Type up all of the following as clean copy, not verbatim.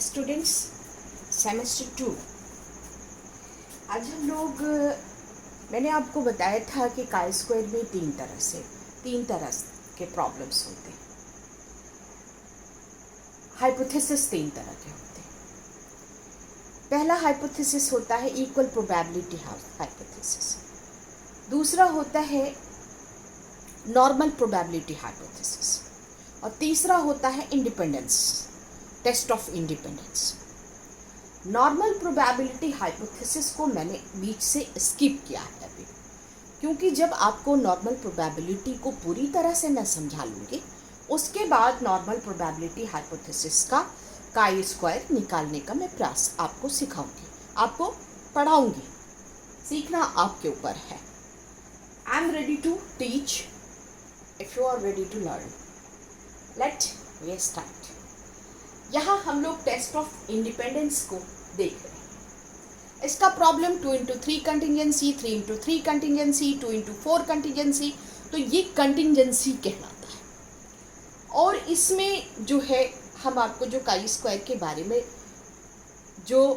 Students, semester 2। आज हम लोग, मैंने आपको बताया था कि काई स्क्वायर में तीन तरह के प्रॉब्लम्स होते हैं। हाइपोथेसिस तीन तरह के होते हैं। पहला हाइपोथेसिस होता है इक्वल प्रोबेबिलिटी हाइपोथेसिस। दूसरा होता है नॉर्मल प्रोबेबिलिटी हाइपोथेसिस। और तीसरा होता है independence, test of independence. Normal probability hypothesis को मैंने बीच से स्किप किया है अभी, क्योंकि जब आपको नॉर्मल प्रोबेबिलिटी को पूरी तरह से मैं समझा लूँगी, उसके बाद नॉर्मल प्रोबेबिलिटी हाइपोथेसिस का काई स्क्वायर निकालने का मैं प्रयास आपको सिखाऊंगी, आपको पढ़ाऊंगी। सीखना आपके ऊपर है। I am ready to teach if you are ready to learn. Let we start. यहाँ हम लोग टेस्ट ऑफ इंडिपेंडेंस को देख रहे हैं। इसका problem 2x3 contingency, 3x3 contingency, 2x4 contingency, तो ये कंटिजेंसी कहलाता है। और इसमें जो है, हम आपको जो काई स्क्वायर के बारे में जो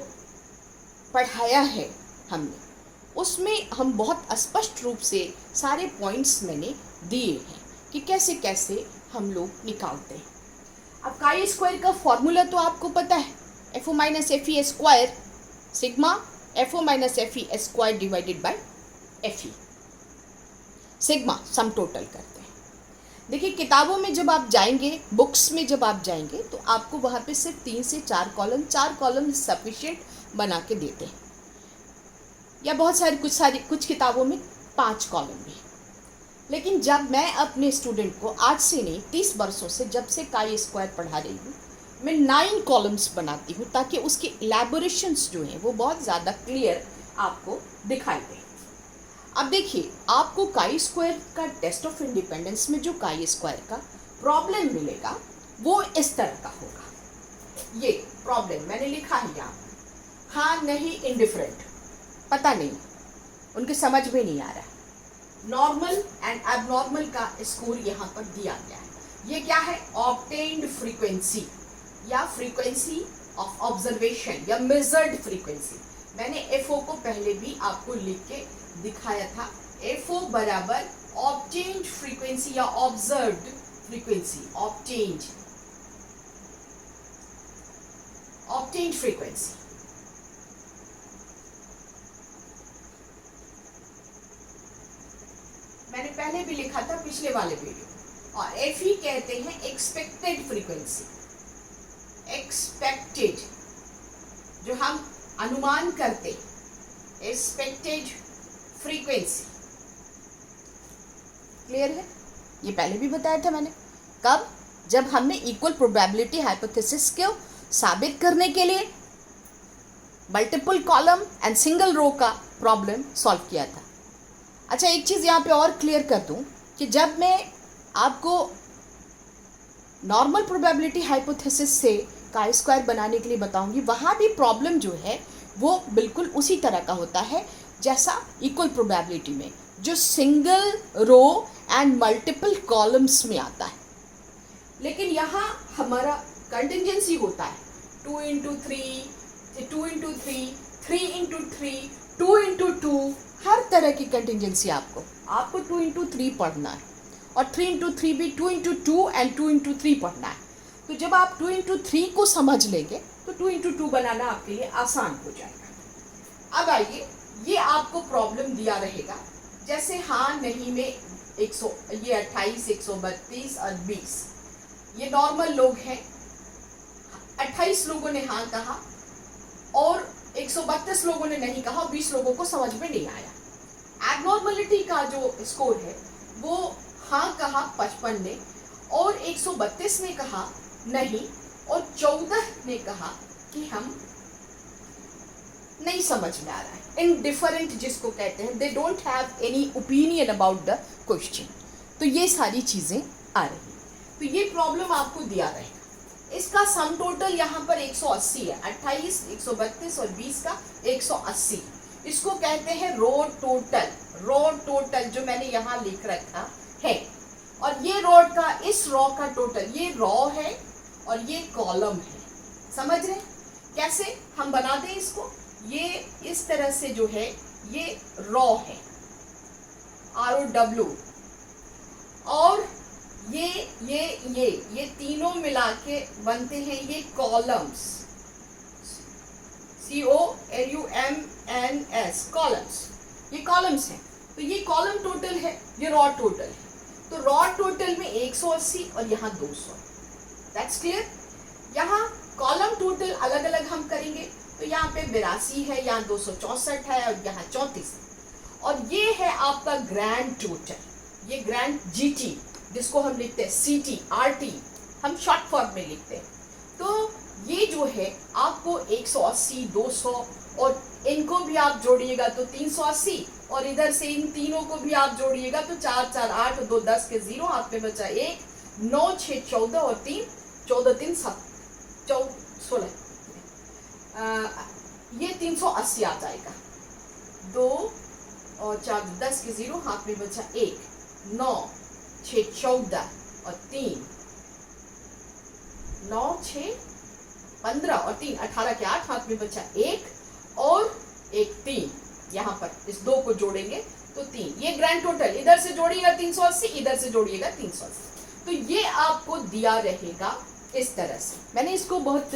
पढ़ाया है हमने, उसमें हम बहुत स्पष्ट रूप से सारे पॉइंट्स मैंने दिए हैं कि कैसे कैसे हम लोग निकालते हैं। अब काई स्क्वायर का फॉर्मूला तो आपको पता है, F O minus F E square sigma F O minus F E square divided by F E. Sigma sum total करते हैं। देखिए, किताबों में जब आप जाएंगे, बुक्स में जब आप जाएंगे, तो आपको वहाँ पे सिर्फ 3 से 4 कॉलम, 4 कॉलम सफिशिएंट बना के देते हैं, या बहुत सारी कुछ किताबों में 5 कॉलम भी। लेकिन जब मैं अपने स्टूडेंट को आज से नहीं 30 वर्षों से, जब से काई स्क्वायर पढ़ा रही हूँ, मैं 9 कॉलम्स बनाती हूँ, ताकि उसके इलैबोरेशंस जो हैं वो बहुत ज़्यादा क्लियर आपको दिखाई दें। अब देखिए, आपको काई स्क्वायर का टेस्ट ऑफ इंडिपेंडेंस में जो काई स्क्वायर का प्रॉब्लम मिलेगा वो इस तरह का होगा। ये प्रॉब्लम मैंने लिखा है यहाँ, हाँ नहीं इंडिफरेंट, पता नहीं, उनके समझ में नहीं आ रहा है। नॉर्मल एंड एबनॉर्मल का स्कोर यहाँ पर दिया गया है। ये क्या है? ऑब्टेन्ड फ्रीक्वेंसी या फ्रीक्वेंसी ऑफ ऑब्जर्वेशन या मेजर्ड फ्रीक्वेंसी। मैंने एफओ को पहले भी आपको लिख के दिखाया था। एफओ बराबर ऑब्टेन्ड फ्रीक्वेंसी या ऑब्जर्व्ड फ्रीक्वेंसी, ऑब्टेन्ड फ्रीक्वेंसी। मैंने पहले भी लिखा था पिछले वाले वीडियो। और एफ ई कहते हैं एक्सपेक्टेड फ्रीक्वेंसी। एक्सपेक्टेड, जो हम अनुमान करते, एक्सपेक्टेड फ्रीक्वेंसी। क्लियर है? ये पहले भी बताया था मैंने। कब? जब हमने इक्वल प्रोबेबिलिटी हाइपोथेसिस को साबित करने के लिए multiple column and single row का प्रॉब्लम सॉल्व किया था। अच्छा, एक चीज़ यहाँ पे और क्लियर कर दूँ कि जब मैं आपको नॉर्मल प्रोबेबिलिटी हाइपोथेसिस से काई स्क्वायर बनाने के लिए बताऊंगी, वहाँ भी प्रॉब्लम जो है वो बिल्कुल उसी तरह का होता है जैसा इक्वल प्रोबेबिलिटी में, जो single row and multiple columns में आता है। लेकिन यहाँ हमारा कंटिजेंसी होता है 2x3, 2x3, 3x3, 2x2, हर तरह की कंटिजेंसी। आपको 2x3 पढ़ना है, और 3x3 भी 2x2 एंड 2x3 पढ़ना है। तो जब आप 2x3 को समझ लेंगे तो 2x2 बनाना आपके लिए आसान हो जाएगा। अब आइए, ये आपको प्रॉब्लम दिया रहेगा, जैसे हाँ नहीं में 100, ये 28, 132 और 20, ये नॉर्मल लोग हैं। 28 लोगों ने हाँ कहा और 132 लोगों ने नहीं कहा, और 20 लोगों को समझ में नहीं आया। एबनॉर्मलिटी का जो स्कोर है वो हाँ कहा 55 ने, और 132 ने कहा नहीं, और 14 ने कहा कि हम नहीं समझ में आ रहा है। इनडिफरेंट जिसको कहते हैं, they don't have any opinion about the question. तो ये सारी चीज़ें आ रही। तो ये प्रॉब्लम आपको दिया रहेगा। इसका सम टोटल यहाँ पर 180 है। 28, 132 और 20 का 180। इसको कहते हैं रो टोटल। रो टोटल जो मैंने यहाँ लिख रखा है, और ये इस रो का टोटल, ये रो है और ये कॉलम है। समझ रहे? कैसे हम बना दें इसको, ये इस तरह से जो है ये रॉ है, ROW, और ये तीनों मिला के बनते हैं ये कॉलम्स, COLUMNS, कॉलम्स, ये कॉलम्स हैं। तो ये कॉलम टोटल है, ये रॉ टोटल है। तो रॉ टोटल में 180 और यहाँ 200, दैट्स क्लियर। यहाँ कॉलम टोटल अलग अलग हम करेंगे, तो यहाँ पे 82 है, यहाँ 264 है और यहाँ 34 है। और ये है आपका ग्रैंड टोटल, ये ग्रैंड GT जिसको हम लिखते हैं CT RT, हम शॉर्ट फॉर्म में लिखते हैं। तो ये जो है आपको 180, 200 और इनको भी आप जोड़िएगा तो 380, और इधर से इन तीनों को भी आप जोड़िएगा तो 4 4 8 2 10 के 0, हाथ में बचा 1, 9 6 14 और 3 14 3 7 16, ये 380 आ जाएगा। 2 और 4 10 के 0, हाथ में बचा 1, 9 6 14 और 3 9 6 15 और 3 18 के 8, हाथ में बचा 1 और 1 3, यहाँ पर इस 2 को जोड़ेंगे तो 3, ये ग्रैंड टोटल, इधर से जोड़िएगा 380, इधर से जोड़िएगा 380। तो ये आपको दिया रहेगा इस तरह से। मैंने इसको बहुत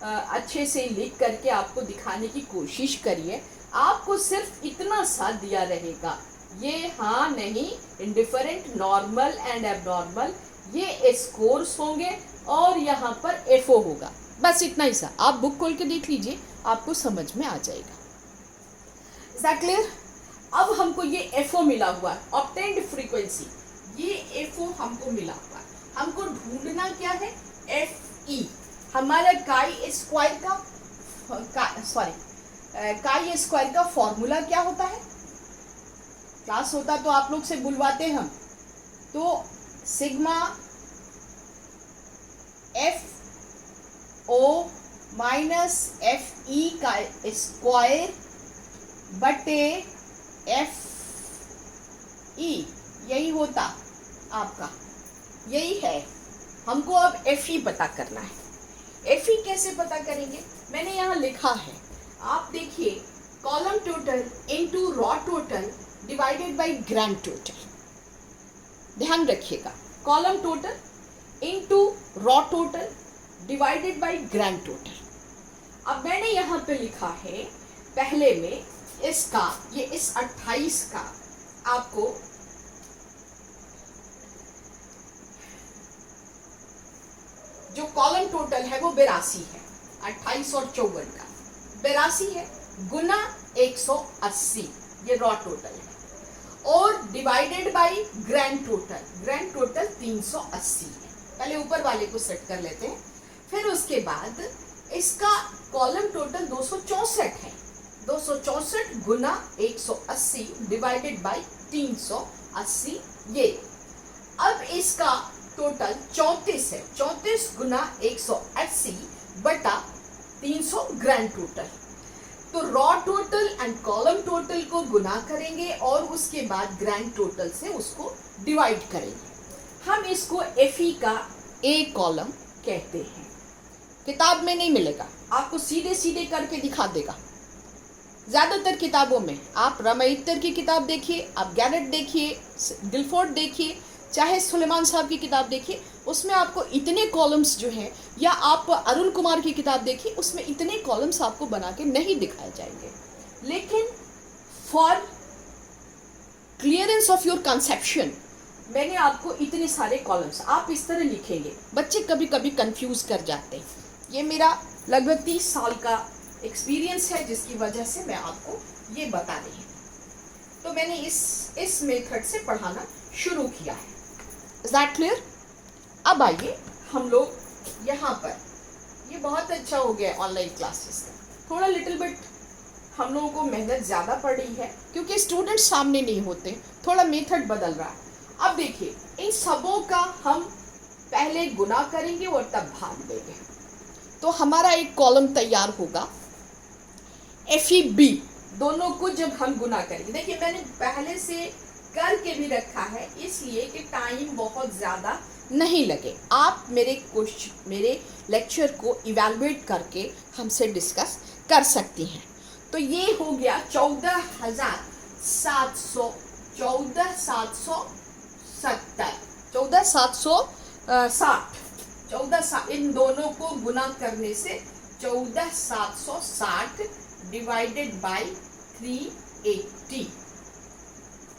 अच्छे से लिख करके आपको दिखाने की कोशिश करी है। आपको सिर्फ इतना सा दिया रहेगा, ये हाँ नहीं, इंडिफरेंट, नॉर्मल एंड एबनॉर्मल, ये स्कोर्स होंगे और यहाँ पर FO होगा, बस इतना ही सा। आप बुक खोल के देख लीजिए, आपको समझ में आ जाएगा। Is that clear? अब हमको ये FO मिला हुआ है, ऑब्टेन्ड फ्रीक्वेंसी, ये FO हमको मिला हुआ है। हमको ढूंढना क्या है, FE। हमारा काई स्क्वायर का फॉर्मूला क्या होता है? क्लास होता तो आप लोग से बुलवाते हम, तो सिग्मा FO माइनस FE का स्क्वायर बटे FE, यही होता आपका, यही है। हमको अब FE पता करना है। FE कैसे पता करेंगे? मैंने यहाँ लिखा है, आप देखिए, column total into raw total divided by grand total. ध्यान रखिएगा, column total into raw total divided by grand total. अब मैंने यहाँ पे लिखा है, पहले में इसका, ये इस 28 का आपको जो कॉलम टोटल है वो 82 है, 28 और 54 का 82 है, गुना 180, ये रॉ टोटल है, और डिवाइडेड बाय ग्रैंड टोटल 380 है। पहले ऊपर वाले को सेट कर लेते हैं, फिर उसके बाद इसका कॉलम टोटल 264 है, 264 गुना 180 डिवाइडेड बाय 380, ये। अब इसका टोटल 34 है, 34 गुना 180 बटा 300 ग्रैंड टोटल। तो raw total and column total को गुना करेंगे और उसके बाद ग्रैंड टोटल से उसको डिवाइड करेंगे। हम इसको FE का A कॉलम कहते हैं। किताब में नहीं मिलेगा, आपको सीधे सीधे करके दिखा देगा। ज़्यादातर किताबों में आप रमैत्तर की किताब देखिए, आप गैरेट देखिए, गिलफोर्ड देखिए, चाहे सुलेमान साहब की किताब देखिए, उसमें आपको इतने कॉलम्स जो हैं, या आप अरुण कुमार की किताब देखिए, उसमें इतने कॉलम्स आपको बना के नहीं दिखाए जाएंगे। लेकिन for clearance of your conception मैंने आपको इतने सारे कॉलम्स आप इस तरह लिखेंगे। बच्चे कभी कभी कंफ्यूज कर जाते हैं। ये मेरा लगभग 30 साल का एक्सपीरियंस है, जिसकी वजह से मैं आपको ये बता रही हूँ। तो मैंने इस मेथड से पढ़ाना शुरू किया है। Is that clear? अब आइए हम लोग यहाँ पर, ये बहुत अच्छा हो गया ऑनलाइन क्लासेस का, थोड़ा लिटिल बिट हम लोगों को मेहनत ज़्यादा पड़ रही है क्योंकि स्टूडेंट्स सामने नहीं होते, थोड़ा मेथड बदल रहा है। अब देखिए, इन सबों का हम पहले गुना करेंगे और तब भाग देंगे, तो हमारा एक कॉलम तैयार होगा। FEB दोनों को जब हम गुना करेंगे, देखिए मैंने पहले से करके भी रखा है इसलिए कि टाइम बहुत ज़्यादा नहीं लगे, आप मेरे लेक्चर को इवैल्यूएट करके हमसे डिस्कस कर सकती हैं। तो ये हो गया 14,760, इन दोनों को गुना करने से 14,760 डिवाइडेड बाय 380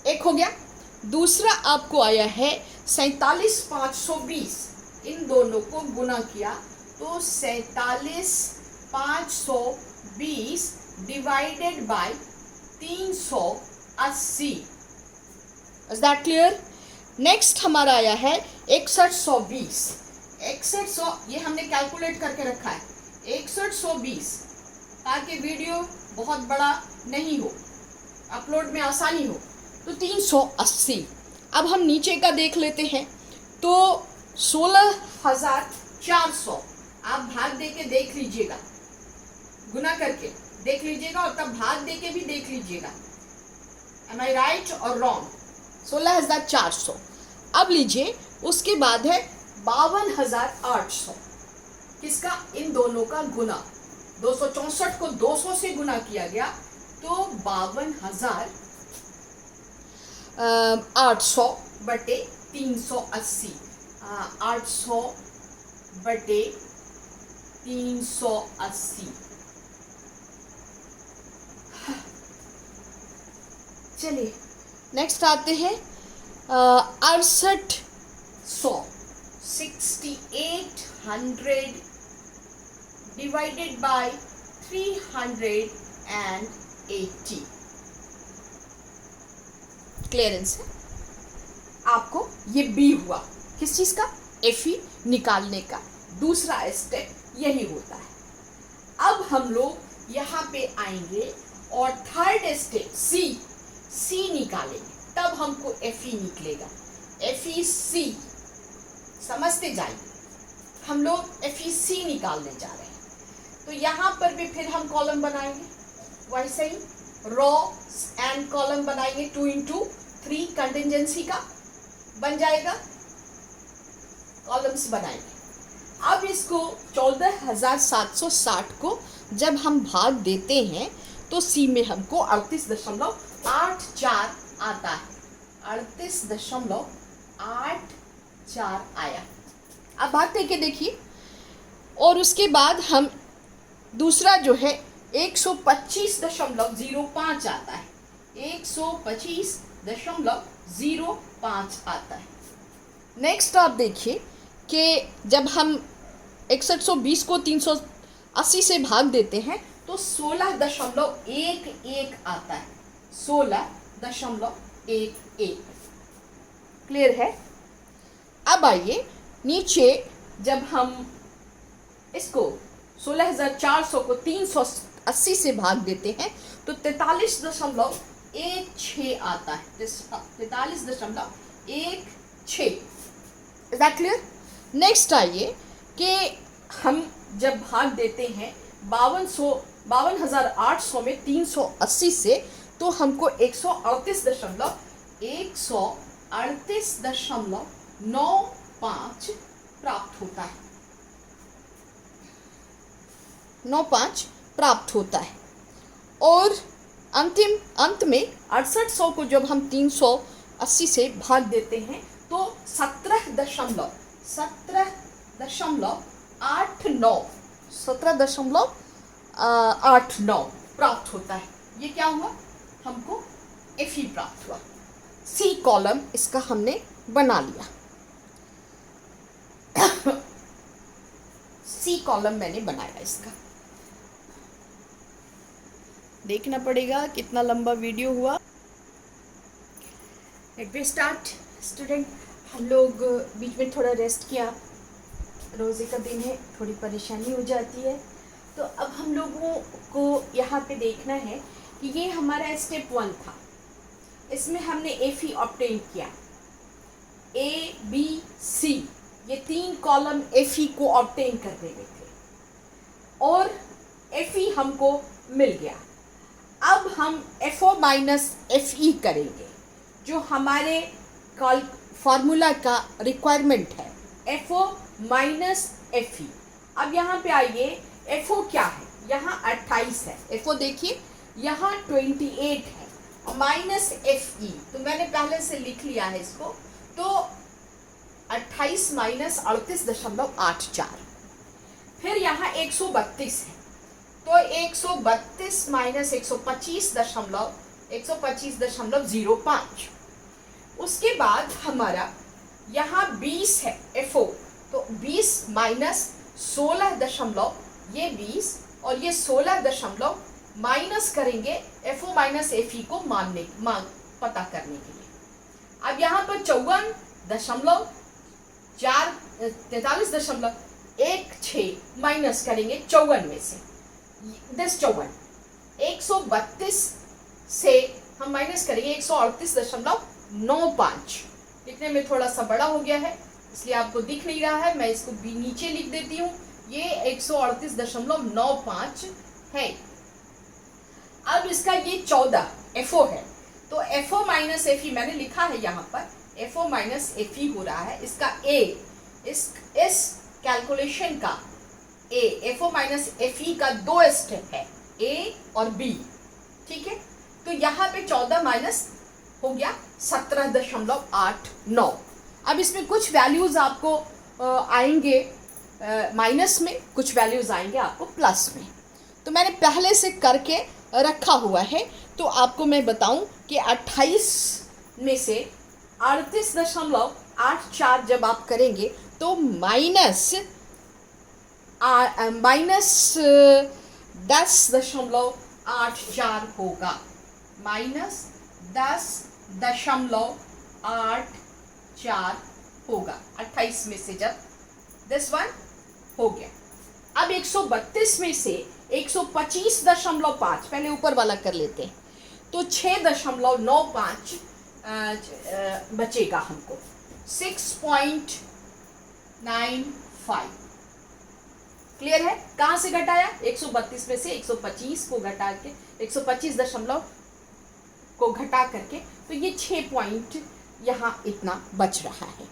एक हो गया। दूसरा आपको आया है 47,520, इन दोनों को गुना किया तो 47,520 divided by 380। Is that clear? Next हमारा आया है 6120। 6100 ये हमने कैलकुलेट करके रखा है 6120, ताकि वीडियो बहुत बड़ा नहीं हो, अपलोड में आसानी हो। तो 380। अब हम नीचे का देख लेते हैं तो 16,400, आप भाग दे के देख लीजिएगा, गुना करके देख लीजिएगा और तब भाग दे के भी देख लीजिएगा। एम आई राइट और रॉन्ग? 16,400। अब लीजिए, उसके बाद है 52,800, किसका? इन दोनों का गुना। 264 को 200 से गुना किया गया तो 52,800 बटे 380, 800 बटे 380। चलिए नेक्स्ट आते हैं 6800, 6800 डिवाइडेड बाय 380। क्लियरेंस है आपको? ये बी हुआ किस चीज का? एफई निकालने का दूसरा स्टेप यही होता है। अब हम लोग यहाँ पे आएंगे और थर्ड स्टेप सी निकालेंगे, तब हमको एफई निकलेगा। एफई सी समझते जाइए, हम लोग एफई सी निकालने जा रहे हैं। तो यहाँ पर भी फिर हम कॉलम बनाएंगे, वैसे ही रो एंड कॉलम बनाएंगे। 2 into 3 कंटिजेंसी का बन जाएगा, कॉलम्स बनाएंगे। अब इसको 14,760 को जब हम भाग देते हैं तो सी में हमको 38.84 आता है, 38.84 आया। अब भाग देके देखिए, और उसके बाद हम दूसरा जो है 125.05 आता है, 125.05 आता है। नेक्स्ट आप देखिए कि जब हम 6120 को 380 से भाग देते हैं तो 16.11 आता है, 16.11। क्लियर है? अब आइए नीचे, जब हम इसको 16,400 को 380 से भाग देते हैं तो 43.16 आता है, 43.16। Is that clear? नेक्स्ट आइए कि हम जब भाग देते हैं 52,800 में 380 से तो हमको 138.95 प्राप्त होता है, 95 प्राप्त होता है। और अंत में 6800 को जब हम 380 से भाग देते हैं तो 17.89 प्राप्त होता है। ये क्या हुआ? हमको एफई प्राप्त हुआ। सी कॉलम इसका हमने बना लिया। सी कॉलम मैंने बनाया इसका। देखना पड़ेगा कितना लंबा वीडियो हुआ। Let me start student. हम लोग बीच में थोड़ा रेस्ट किया, रोज़े का दिन है, थोड़ी परेशानी हो जाती है। तो अब हम लोगों को यहाँ पे देखना है कि ये हमारा स्टेप 1 था, इसमें हमने एफई ऑब्टेन किया। ए बी सी ये 3 कॉलम एफई को ऑब्टेन करने में थे और एफई हमको मिल गया। अब हम एफओ माइनस एफई करेंगे, जो हमारे फार्मूला का रिक्वायरमेंट है। F O minus F E. अब यहाँ पे आइए, एफ ओ क्या है, यहाँ 28 है, एफ ओ देखिए यहाँ 28 है, माइनस एफ ई, तो मैंने पहले से लिख लिया है इसको, तो 28 माइनस 38.84। फिर यहाँ 132 है, तो 132 माइनस 125.05। उसके बाद हमारा यहाँ 20 है एफ ओ, तो 20 माइनस 16 ये 20 और ये 16 माइनस करेंगे F O minus F E को पता करने के लिए। अब यहाँ पर 43.16 माइनस करेंगे 54 में से, 132 से हम माइनस करेंगे 138.95। लिखने में थोड़ा सा बड़ा हो गया है इसलिए आपको दिख नहीं रहा है, मैं इसको भी नीचे लिख देती हूँ, ये 138.95 है। अब इसका ये 14 एफओ है, तो एफओ माइनस एफ ई मैंने लिखा है यहाँ पर, एफओ माइनस एफ ई हो रहा है, इसका ए, इस कैलकुलेशन का ए, एफओ माइनस एफ ई का 2 स्टेप है, ए और बी, ठीक है। तो यहाँ पे 14 माइनस हो गया 17.89। अब इसमें कुछ वैल्यूज आपको आएंगे माइनस में, कुछ वैल्यूज आएंगे आपको प्लस में, तो मैंने पहले से करके रखा हुआ है। तो आपको मैं बताऊं कि 28 में से 38.84 जब आप करेंगे तो माइनस 10.84 होगा, माइनस 10.84 होगा 28 में से, जब दिस वन हो गया। अब 132 में से 125.5, पहले ऊपर वाला कर लेते हैं, तो 6.95 बचेगा हमको, 6.95। क्लियर है? कहाँ से घटाया? 132 में से 125 को घटा के 125 को घटा करके, तो ये 6 पॉइंट यहाँ इतना बच रहा है।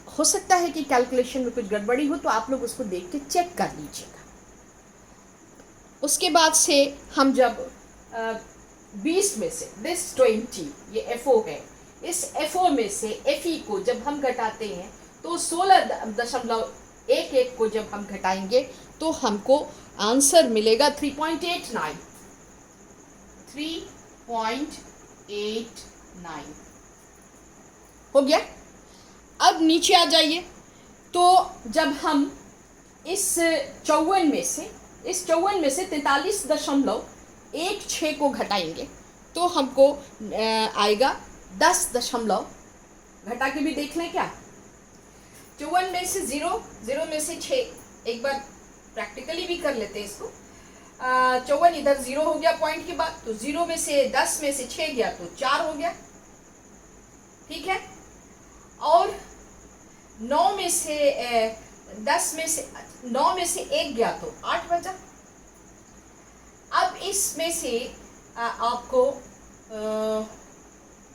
हो सकता है कि कैलकुलेशन में कुछ गड़बड़ी हो, तो आप लोग उसको देख के चेक कर लीजिएगा। उसके बाद से हम जब 20 में से दिस 20 ये एफओ है, इस एफओ में से एफई को जब हम घटाते हैं तो 16.11 को जब हम घटाएंगे तो हमको आंसर मिलेगा 3.89। हो गया। अब नीचे आ जाइए, तो जब हम इस 54 में से 43.16 को घटाएंगे तो हमको आएगा 10 घटा के भी देख लें क्या। 54 में से 0 में से 6, एक बार प्रैक्टिकली भी कर लेते हैं इसको। 54 इधर 0 हो गया पॉइंट के बाद, तो 0 में से 10 में से 6 गया तो 4 हो गया, ठीक है। और 9 में से 10 में से 9 में से 1 गया तो 8 बचा। अब इसमें से आपको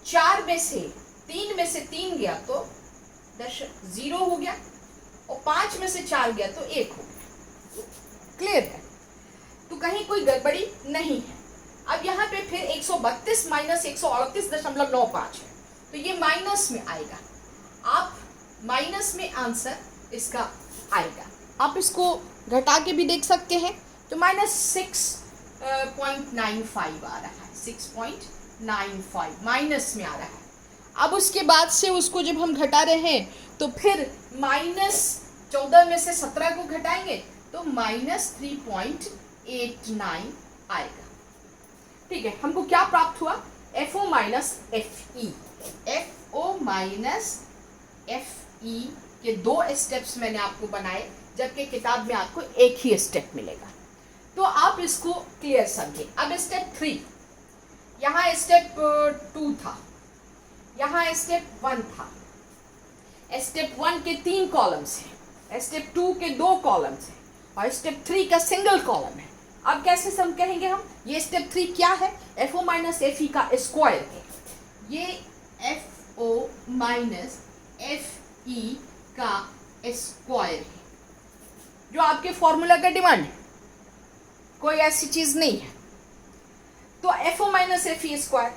4 में से 3 में से 3 गया तो 0 हो गया, और 5 में से 4 गया तो 1 हो गया। क्लियर है? तो कहीं कोई गड़बड़ी नहीं है। अब यहाँ पे फिर 132 माइनस 138.95 है, तो ये माइनस में आएगा। आप माइनस में आंसर इसका आएगा। आप इसको घटा के भी देख सकते हैं, तो माइनस 6.95 आ रहा है, 6.95 माइनस में आ रहा है। अब उसके बाद से उसको जब हम घटा रहे हैं तो फिर माइनस 14 में से 17 को घटाएंगे तो माइनस 3.89 आएगा। ठीक है, हमको क्या प्राप्त हुआ? F O minus F E. F O minus F E के 2 स्टेप्स मैंने आपको बनाए, जबकि किताब में आपको एक ही स्टेप मिलेगा। तो आप इसको क्लियर समझे। अब स्टेप 3, यहाँ स्टेप 2 था, यहाँ स्टेप 1 था। स्टेप 1 के 3 कॉलम्स हैं, स्टेप 2 के 2 कॉलम्स हैं, और स्टेप 3 का सिंगल कॉलम है। अब कैसे सम कहेंगे हम? ये स्टेप 3 क्या है? F O minus F E का स्क्वायर है। ये F O minus F E का स्क्वायर है, जो आपके फॉर्मूला का डिमांड है, कोई ऐसी चीज नहीं है। तो FO माइनस FE स्क्वायर,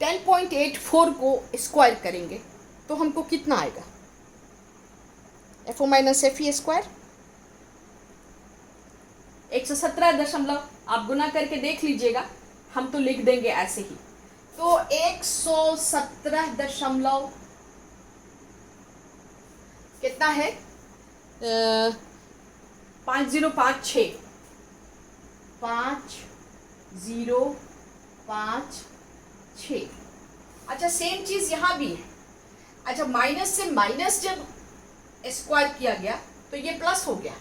10.84 को स्क्वायर करेंगे तो हमको कितना आएगा? FO माइनस FE स्क्वायर 117 दशमलव, आप गुना करके देख लीजिएगा, हम तो लिख देंगे ऐसे ही। तो 117 दशमलव कितना है? 5056 5056। अच्छा, सेम चीज यहां भी है। अच्छा, माइनस से माइनस जब स्क्वायर किया गया तो ये प्लस हो गया,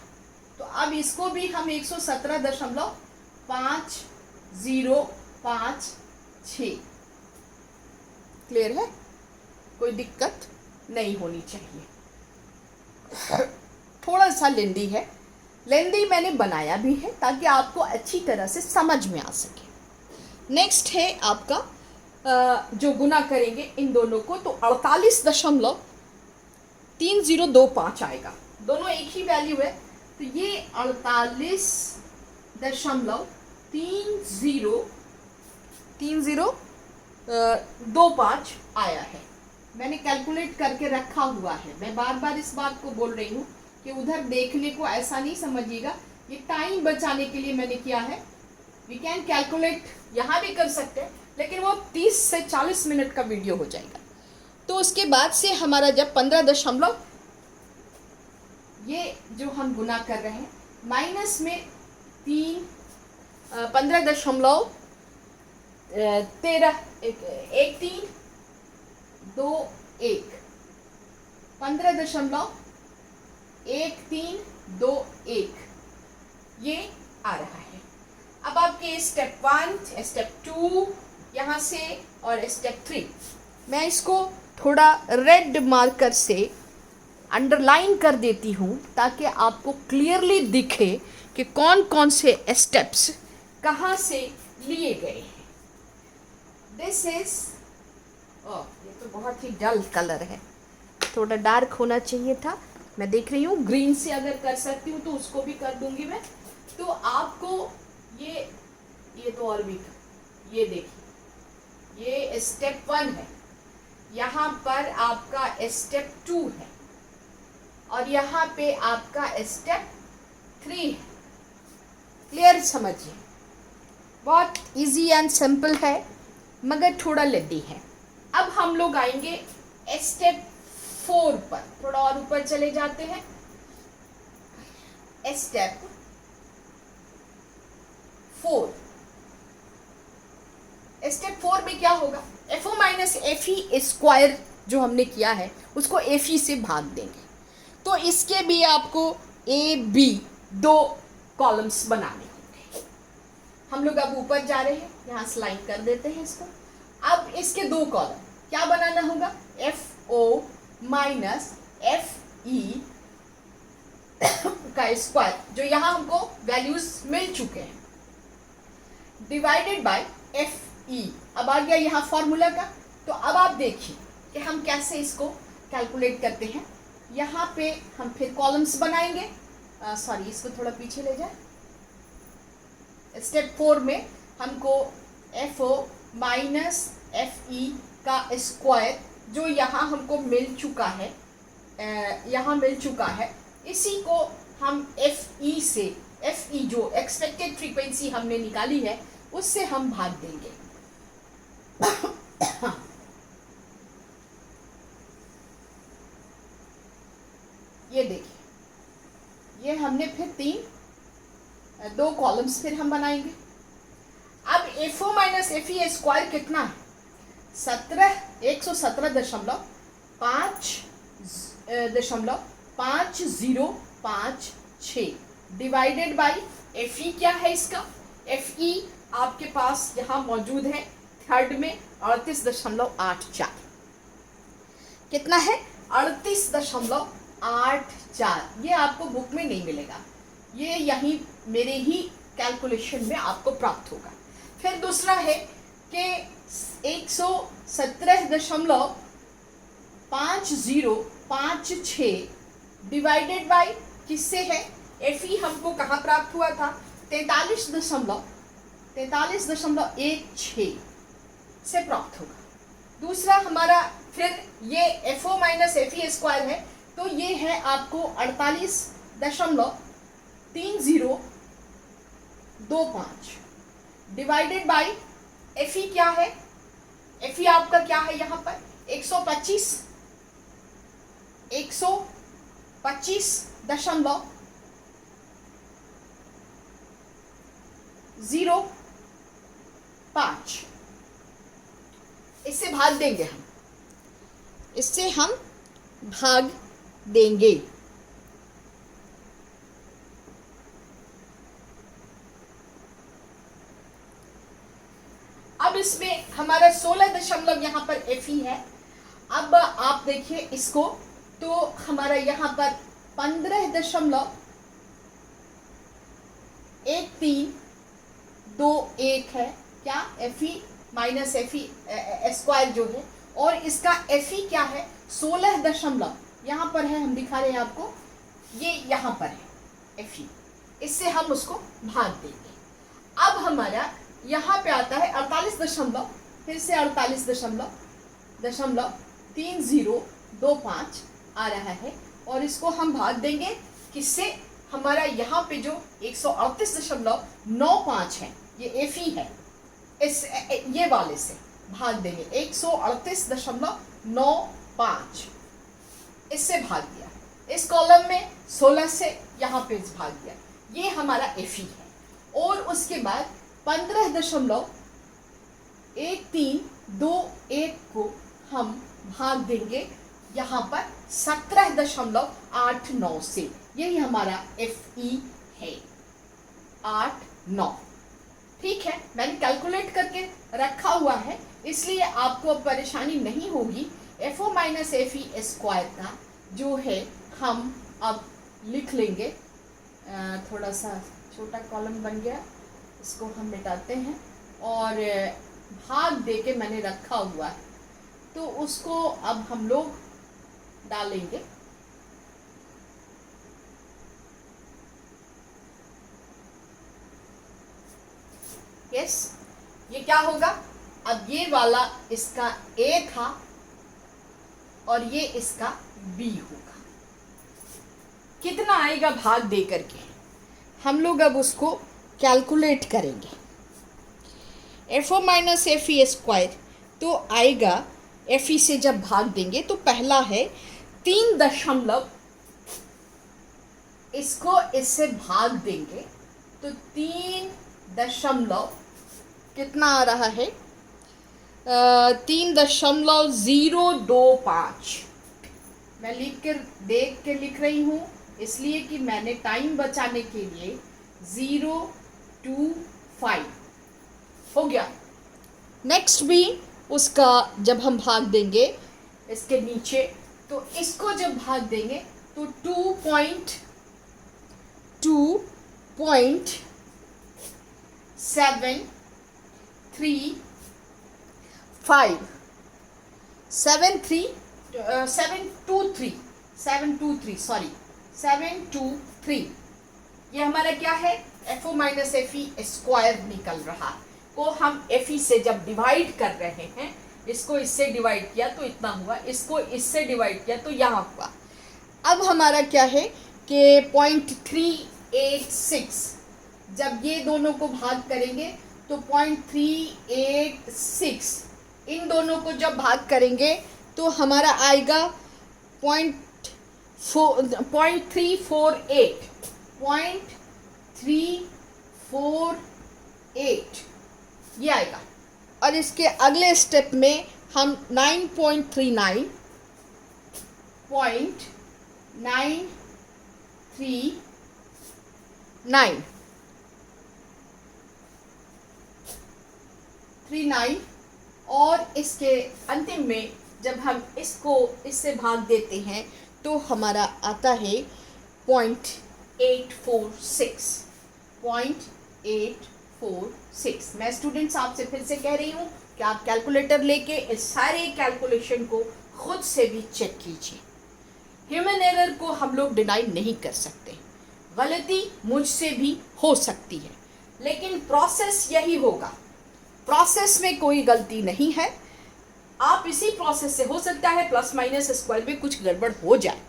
तो अब इसको भी हम 117.5056। क्लियर है? कोई दिक्कत नहीं होनी चाहिए। थोड़ा सा लेंदी है, लेंदी मैंने बनाया भी है ताकि आपको अच्छी तरह से समझ में आ सके। नेक्स्ट है आपका जो गुना करेंगे इन दोनों को, तो 48.3025 आएगा। दोनों एक ही वैल्यू है, तो ये 48.3025 आया है। मैंने कैलकुलेट करके रखा हुआ है। मैं बार बार इस बात को बोल रही हूँ कि उधर देखने को ऐसा नहीं समझिएगा, ये टाइम बचाने के लिए मैंने किया है। वी कैन कैलकुलेट यहाँ भी कर सकते हैं, लेकिन वो 30 से 40 मिनट का वीडियो हो जाएगा। तो उसके बाद से हमारा जब 15 दशमलव, ये जो हम गुना कर रहे हैं, माइनस में 15.13 1321 15.1321 ये आ रहा है। अब आपके स्टेप 1, स्टेप 2 यहाँ से और स्टेप 3, मैं इसको थोड़ा रेड मार्कर से अंडरलाइन कर देती हूँ ताकि आपको क्लियरली दिखे कि कौन कौन से स्टेप्स कहाँ से लिए गए हैं। दिस इज, ये तो बहुत ही डल कलर है, थोड़ा डार्क होना चाहिए था। मैं देख रही हूँ ग्रीन से अगर कर सकती हूँ तो उसको भी कर दूंगी मैं। तो आपको ये तो और भी, ये देखिए, ये स्टेप 1 है, यहाँ पर आपका स्टेप 2 है और यहाँ पे आपका स्टेप 3 है। क्लियर समझिए, बहुत इजी एंड सिंपल है मगर थोड़ा लेडी है। अब हम लोग आएंगे स्टेप 4 पर, थोड़ा और ऊपर चले जाते हैं। स्टेप 4, स्टेप 4 में क्या होगा? FO माइनस FE स्क्वायर जो हमने किया है उसको FE से भाग देंगे। तो इसके भी आपको AB 2 कॉलम्स बनाने होंगे। हम लोग अब ऊपर जा रहे हैं, यहाँ स्लाइड कर देते हैं इसको। अब इसके 2 कॉलम क्या बनाना होगा? FO माइनस FE का स्क्वायर, जो यहाँ हमको वैल्यूज मिल चुके हैं, डिवाइडेड बाय FE। अब आ गया यहाँ फॉर्मूला का। तो अब आप देखिए कि हम कैसे इसको कैलकुलेट करते हैं। यहाँ पे हम फिर कॉलम्स बनाएंगे। सॉरी, इसको थोड़ा पीछे ले जाए। स्टेप 4 में हमको FO माइनस FE का स्क्वायर, जो यहाँ हमको मिल चुका है, यहाँ मिल चुका है, इसी को हम FE से, FE जो एक्सपेक्टेड फ्रीक्वेंसी हमने निकाली है उससे हम भाग देंगे। ये देखिए, ये हमने फिर 2 कॉलम्स फिर हम बनाएंगे। अब FO माइनस FE स्क्वायर कितना है? 117.5056 डिवाइडेड बाई FE। क्या है इसका? FE आपके पास यहाँ मौजूद है थर्ड में 38.84। कितना है? 38.84। ये आपको बुक में नहीं मिलेगा, ये यहीं मेरे ही कैलकुलेशन में आपको प्राप्त होगा। फिर दूसरा है कि 117.50 5056 डिवाइडेड बाय किससे है, एफ ई हमको कहाँ प्राप्त हुआ था, 43.16 से प्राप्त होगा। दूसरा हमारा फिर ये F O minus F E square है, तो ये है आपको 48.3025 डिवाइडेड बाय एफ ई क्या है, एफ ई आपका क्या है यहाँ पर 125 125.05 इससे भाग देंगे हम, इससे हम भाग देंगे। अब इसमें हमारा 16 यहाँ पर एफ ई है। अब आप देखिए इसको, तो हमारा यहाँ पर 15.1321 है क्या, F E minus F E square जो है, और इसका एफ ई क्या है 16 यहाँ पर है, हम दिखा रहे हैं आपको, ये यहाँ पर है एफ ई, इससे हम उसको भाग देंगे। अब हमारा यहाँ पे आता है 48 फिर से 48.3025 आ रहा है, और इसको हम भाग देंगे किससे, हमारा यहाँ पे जो 138.95 है ये एफ ई है, इस ये वाले से भाग देंगे 138.95, इससे भाग दिया, इस कॉलम में 16 से यहाँ पे भाग दिया, ये हमारा एफ ई है। और उसके बाद 15.1321 को हम भाग देंगे यहाँ पर 17.89 से, यही हमारा एफ ई है 89। ठीक है, मैंने कैलकुलेट करके रखा हुआ है, इसलिए आपको अब परेशानी नहीं होगी। F O minus F E square का जो है हम अब लिख लेंगे, थोड़ा सा छोटा कॉलम बन गया, इसको हम मिटाते हैं, और भाग दे के मैंने रखा हुआ है, तो उसको अब हम लोग डालेंगे। यस, ये क्या होगा, अब ये वाला इसका ए था और ये इसका बी होगा। कितना आएगा भाग दे करके, हम लोग अब उसको कैलकुलेट करेंगे। F O minus F E square तो आएगा, एफ ई से जब भाग देंगे तो पहला है 3 इसको इससे भाग देंगे तो 3 कितना आ रहा है, 3.025। मैं देख के लिख रही हूँ, इसलिए कि मैंने टाइम बचाने के लिए 025 हो गया। नेक्स्ट भी उसका जब हम भाग देंगे इसके नीचे, तो इसको जब भाग देंगे तो 723 ये हमारा क्या है, F O minus F E square निकल रहा है, को हम एफ ई से जब डिवाइड कर रहे हैं, इसको इससे डिवाइड किया तो इतना हुआ, इसको इससे डिवाइड किया तो यहाँ हुआ। अब हमारा क्या है कि 0.386 जब ये दोनों को भाग करेंगे तो 0.386 इन दोनों को जब भाग करेंगे तो हमारा आएगा 0.348 ये आएगा। और इसके अगले स्टेप में हम 9.39 और इसके अंतिम में जब हम इसको इससे भाग देते हैं तो हमारा आता है 0.846। मैं स्टूडेंट्स आपसे फिर से कह रही हूँ कि आप कैलकुलेटर लेके इस सारे कैलकुलेशन को खुद से भी चेक कीजिए। ह्यूमन एरर को हम लोग डिनाई नहीं कर सकते, गलती मुझसे भी हो सकती है, लेकिन प्रोसेस यही होगा। प्रोसेस में कोई गलती नहीं है। आप इसी प्रोसेस से, हो सकता है प्लस माइनस स्क्वायर में कुछ गड़बड़ हो जाए,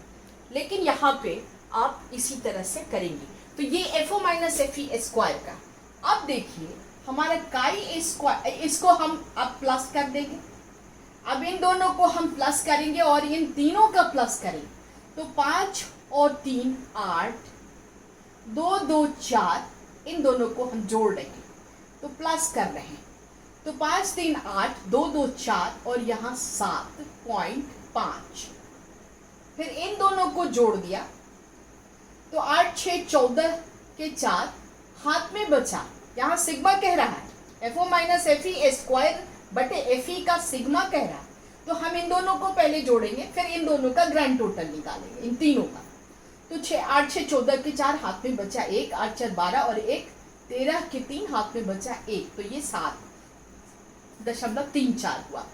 लेकिन यहाँ पे आप इसी तरह से करेंगे। तो ये FO minus F E square का। अब देखिए हमारा काई स्क्वायर, इसको हम अब प्लस कर देंगे। अब इन दोनों को हम प्लस करेंगे और इन तीनों का प्लस करेंगे। तो 5 और 3 8, 2 2 4, इन दोनों को हम जोड़ देंगे तो प्लस कर रहे हैं। तो 5 3 8, 2 2 4 और यहाँ 7.5। फिर इन दोनों को जोड़ दिया तो 8 6 14 के 4, हाथ में बचा। यहाँ सिग्मा कह रहा है, FO minus F E square बटे एफ ई का सिग्मा कह रहा है। तो हम इन दोनों को पहले जोड़ेंगे, फिर इन दोनों का ग्रैंड टोटल निकालेंगे, इन तीनों का। तो 8 6 14 के 4, हाथ में बचा 1, 8 4 12 और 1 13 के 3, हाथ में बचा 1, तो ये 7.34 हुआ।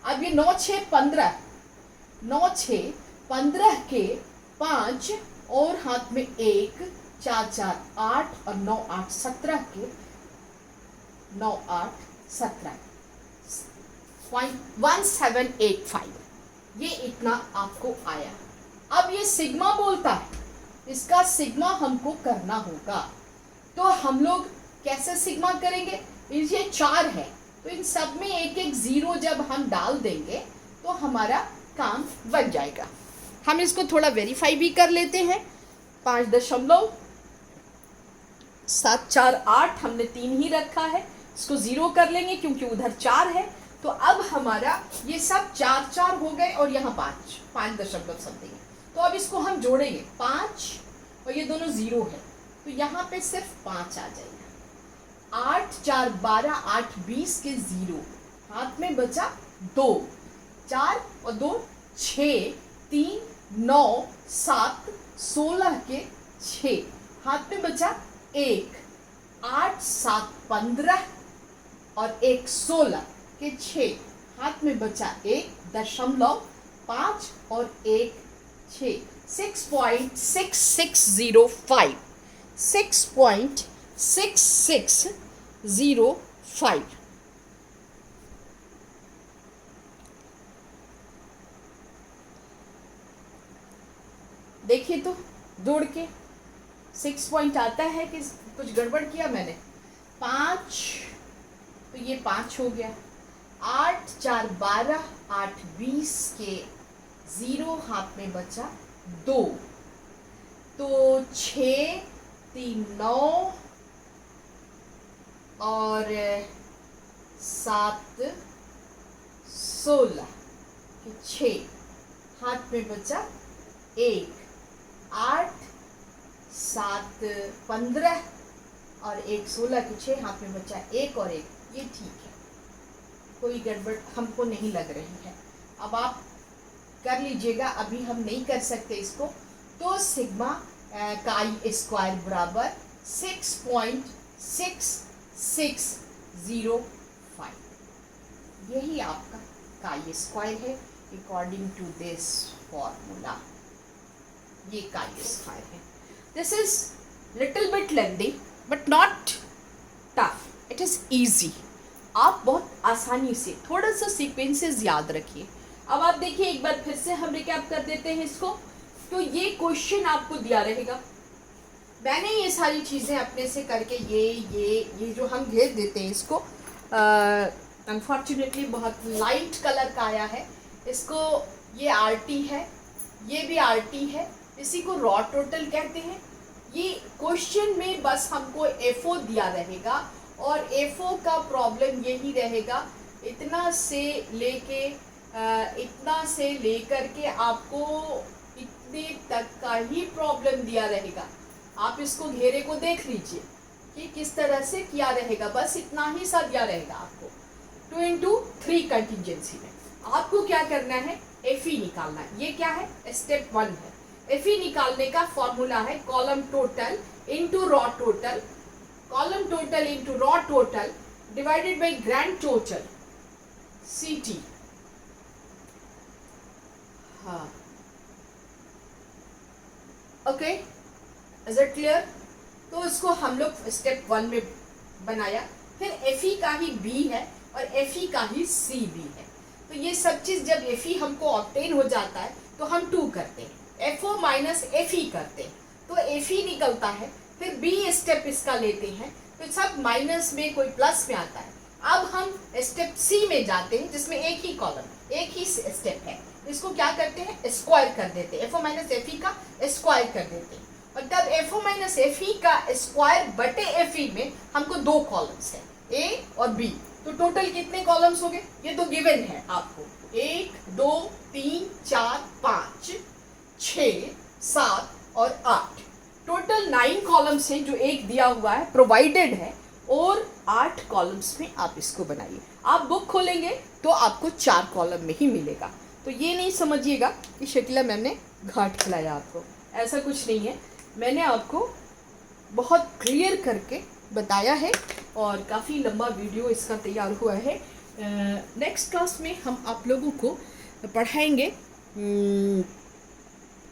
अब ये 9 6 15, 9 6 15 के 5 और हाथ में 1, 4 4 8 और 9 8 17 के 9 8 17, 1785, ये इतना आपको आया। अब ये सिग्मा बोलता है, इसका सिग्मा हमको करना होगा। तो हम लोग कैसे सिग्मा करेंगे? ये 4 है तो इन सब में एक एक जीरो जब हम डाल देंगे तो हमारा काम बन जाएगा। हम इसको थोड़ा वेरीफाई भी कर लेते हैं। 5.748, हमने 3 ही रखा है, इसको 0 कर लेंगे क्योंकि उधर 4 है। तो अब हमारा ये सब 4 4 हो गए और यहाँ 5 दशमलव समथिंग है। तो अब इसको हम जोड़ेंगे, 5 और ये दोनों 0 है तो यहाँ पे सिर्फ 5 आ जाएगा। 8 4 12, 8 20 के 0, हाथ में बचा 2, 4 और 2 6, 3 9 7 16 के 6, हाथ में बचा 1, 8 7 15 और 1 16 के 6, हाथ में बचा 1.5 और 1 6, 6.6605, 6.6605। देखिए तो जोड़ के 6 पॉइंट आता है कि कुछ गड़बड़ किया मैंने। 5 तो ये 5 हो गया, 8 4 12, 8 20 के 0, हाथ में बचा 2, तो 6 3 9 और 7 16 के 6, हाथ में बचा 1, 8 7 15 और 1 16 के 6, हाथ में बचा 1 और 1, ये ठीक है, कोई गड़बड़ हमको नहीं लग रही है। अब आप कर लीजिएगा, अभी हम नहीं कर सकते इसको। तो सिग्मा काई स्क्वायर बराबर 6.6605, यही आपका काई स्क्वायर है अकॉर्डिंग टू दिस फॉर्मूला। ये काई स्क्वायर है। This is little bit lengthy but not tough, it is easy. आप बहुत आसानी से थोड़ा सा सीक्वेंसेस याद रखिए। अब आप देखिए, एक बार फिर से हम रिकैप कर देते हैं इसको। तो ये क्वेश्चन आपको दिया रहेगा, मैंने ये सारी चीज़ें अपने से करके ये जो हम घेर देते हैं इसको, अनफॉर्चुनेटली बहुत लाइट कलर का आया है इसको। ये आरटी है, ये भी आरटी है, इसी को रॉ टोटल कहते हैं। ये क्वेश्चन में बस हमको एफओ दिया रहेगा और एफओ का प्रॉब्लम यही रहेगा, इतना से लेकर के आपको इतने तक का ही प्रॉब्लम दिया रहेगा। आप इसको घेरे को देख लीजिए कि किस तरह से किया रहेगा, बस इतना ही सा दिया रहेगा आपको। 2 into 3 कंटिजेंसी में आपको क्या करना है, एफई निकालना है। ये क्या है, स्टेप 1 है। एफई निकालने का फॉर्मूला है column total into raw total, column total into raw total divided by grand total, CT। हाँ, ओके, इज इट क्लियर? तो इसको हम लोग स्टेप 1 में बनाया, फिर Fe का ही B है और Fe का ही C भी है। तो ये सब चीज जब Fe हमको ऑब्टेन हो जाता है तो हम 2 करते हैं, FO माइनस Fe करते हैं, तो Fe निकलता है। फिर B स्टेप इसका लेते हैं, तो सब माइनस में कोई प्लस में आता है। अब हम स्टेप C में जाते हैं, जिसमें एक ही कॉलम, एक ही स्टेप है। इसको क्या करते हैं, स्क्वायर कर देते हैं, FO माइनस Fe का स्क्वायर कर देते हैं, और तब FO माइनस Fe का स्क्वायर बटे Fe में हमको 2 कॉलम्स हैं, A और B। तो टोटल कितने कॉलम्स हो गए, ये तो गिवन है आपको, 1 2 3 4 5 6 7 और 8, टोटल 9 कॉलम्स हैं जो एक दिया हुआ है, प्रोवाइडेड है, और 8 कॉलम्स में आप इसको बनाइए। आप बुक खोलेंगे तो आपको 4 कॉलम में ही मिलेगा। तो ये नहीं समझिएगा कि शकीला मैम ने घाट खिलाया आपको, ऐसा कुछ नहीं है। मैंने आपको बहुत क्लियर करके बताया है और काफ़ी लंबा वीडियो इसका तैयार हुआ है। नेक्स्ट क्लास में हम आप लोगों को पढ़ाएंगे